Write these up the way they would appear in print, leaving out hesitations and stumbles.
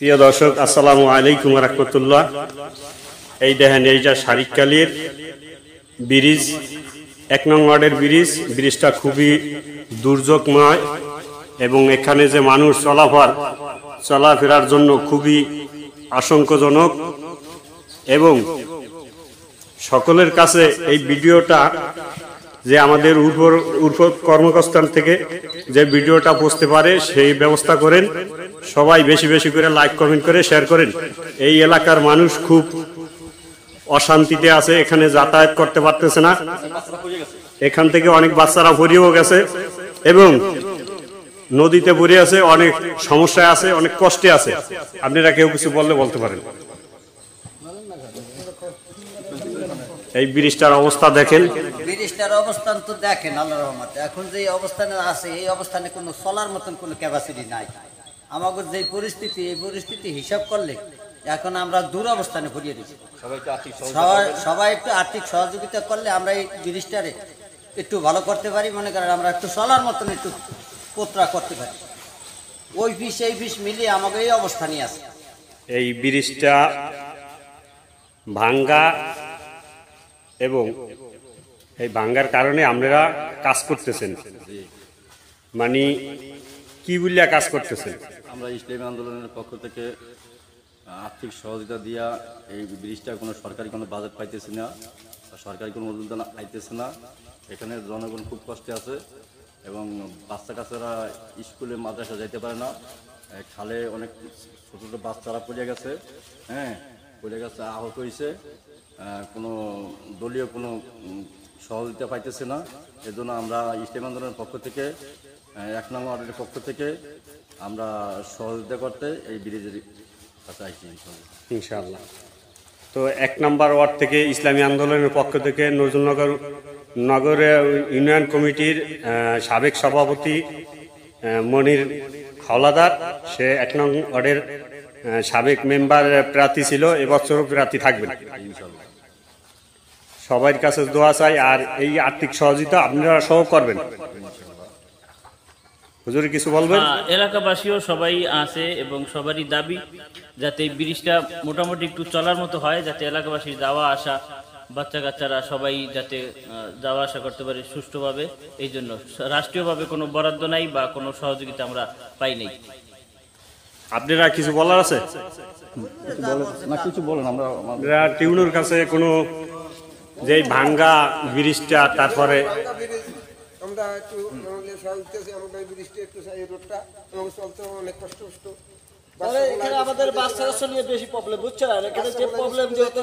প্রিয় দর্শক, আসসালামু আলাইকুম রাহমাতুল্লাহ। এই দেখেন, এই যে শারিককালীর ব্রিজ, 1 নং ওয়ার্ডের ব্রিজটা খুবই দুর্যোগময় এবং এখানে যে মানুষ চলাফেরার জন্য খুবই আশঙ্কাজনক। এবং সকলের কাছে এই ভিডিওটা যে আমাদের উর্বর কর্মকর্তান থেকে যে ভিডিওটা পৌঁছতে পারে সেই ব্যবস্থা করেন। সবাই বেশি বেশি করে লাইক কমেন্ট করে শেয়ার করেন। এই এলাকার মানুষ খুব অশান্তিতে আছে, এখানে যাতায়াত করতে পারতেছে না। এখান থেকে অনেক বাচ্চারা পড়েও গেছে এবং নদীতে পড়ে আছে, অনেক সমস্যায় আছে, অনেক কষ্টে আছে। আপনারা কেউ কিছু বলতে পারেন। এই ব্রিজটার অবস্থা দেখেন। ব্রিজটার অবস্থান তো দেখেন, আল্লাহর রহমতে এখন যে অবস্থানে আছে এই অবস্থানে কোনো চলার মতন কোনো ক্যাপাসিটি নাই। আমাদের যে পরিস্থিতি, এই পরিস্থিতি হিসাব করলে এখন আমরা দুরবস্থানে পড়িয়ে দিচ্ছি। সবাই একটু আর্থিক সহযোগিতা করলে আমরা এই ব্রিজটারে একটু ভালো করতে পারি। মনে করেন আমরা একটু চলার মতন একটু পোতরা করতে পারি। ওই পিস এই পিস মিলিয়ে আমাকে এই অবস্থানই আছে। এই ব্রিজটা ভাঙ্গা এবং এই ভাঙ্গার কারণে আপনারা কাজ করতেছেন, মানে কি বলিয়া কাজ করতেছেন? আমরা ইসলামী আন্দোলনের পক্ষ থেকে আর্থিক সহযোগিতা দিয়া এই ব্রিজটা কোনো সরকারি কোনো বাজেট পাইতেছে না, সরকারি কোনো অনুদান আইতেছে না। এখানে জনগণ খুব কষ্টে আছে এবং বাচ্চা কাচ্চারা স্কুলে মাদ্রাসা যাইতে পারে না। খালে অনেক ছোটো ছোটো বাচ্চারা পড়ে গেছে, পড়ে গেছে, আহত হয়েছে। কোনো দলীয় কোনো সহযোগিতা পাইতেছে না। এজন্য আমরা ইসলামী আন্দোলনের পক্ষ থেকে 1 নং ওয়ার্ডের পক্ষ থেকে আমরা সহযোগিতা করতে এই ব্রিজের কাছে আসছি ইনশাআল্লাহ। তো 1 নম্বর ওয়ার্ড থেকে ইসলামী আন্দোলনের পক্ষ থেকে নজরুলনগর নগরে ইউনিয়ন কমিটির সাবেক সভাপতি মনির হাওলাদার, সে 1 নং ওয়ার্ডের সাবেক মেম্বার প্রার্থী ছিল, এবছরও প্রার্থী থাকবেন ইনশাআল্লাহ। সবার কাছে দোয়া চাই, আর এই আর্থিক সহযোগিতা আপনারা সহ করবেন। হুজুর কিছু বলবেন? এলাকাবাসীও সবাই আছে এবং সবারই দাবি যাতে এই ব্রিজটা মোটামুটি একটু চলার মতো হয়, যাতে এলাকাবাসী যাওয়া আসা, বাচ্চা কাচ্চারা সবাই যাতে যাওয়া আসা করতে পারে সুষ্ঠুভাবে। এই জন্য রাষ্ট্রীয়ভাবে কোনো বরাদ্দ নাই বা কোনো সহযোগিতা আমরা পাই নাই। আপনারা কিছু বলার আছে? কিছু বলেন। আমরা টিউনের কাছে কোনো যে ভাঙ্গা ব্রিজটা, তারপরে আমরা একটু আমাদের ব্রিজটা একটু রোডটা আমাকে চলতে অনেক কষ্ট। এখানে আমাদের বাচ্চা কাচ্চা নিয়ে বেশি প্রবলেম, বুঝছেন? এখানে যে প্রবলেম, যেহেতু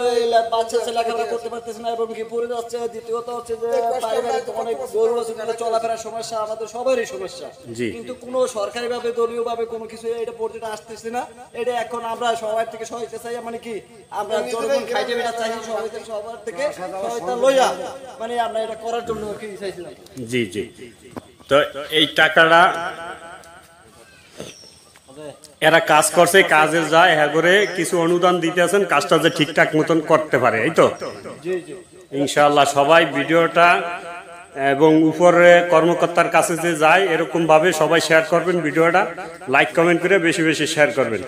বাচ্চা লেখাপড়া করতে পারতেছে না এবং কি পড়ে যাচ্ছে। দ্বিতীয়ত হচ্ছে যে পারিবারিক অনেক গরু আছে, চলাফেরার সমস্যা, আমাদের সবারই সমস্যা। কিন্তু কোনো সরকারি ভাবে দলীয় ভাবে কোনো কিছু এটা পর্যন্ত আসতেছে না। এটা এখন আমরা সবার থেকে সহায়তা চাই, মানে কি আমরা জনগণ খাইতে বেটা চাই, সবার থেকে সহায়তা লইয়া মানে আমরা এটা করার জন্য কি চাইছিলাম। জি। তো এই টাকাটা এরা কাজ করছে, কাজে যায়, হ্যাঁ করে কিছু অনুদান দিতে আছেন, কাজটা যে ঠিকঠাক মতন করতে পারে, এই তো ইনশাআল্লাহ। সবাই ভিডিওটা এবং উপরে কর্মকর্তার কাছে যে যায় এরকম ভাবে সবাই শেয়ার করবেন, ভিডিওটা লাইক কমেন্ট করে বেশি বেশি শেয়ার করবেন।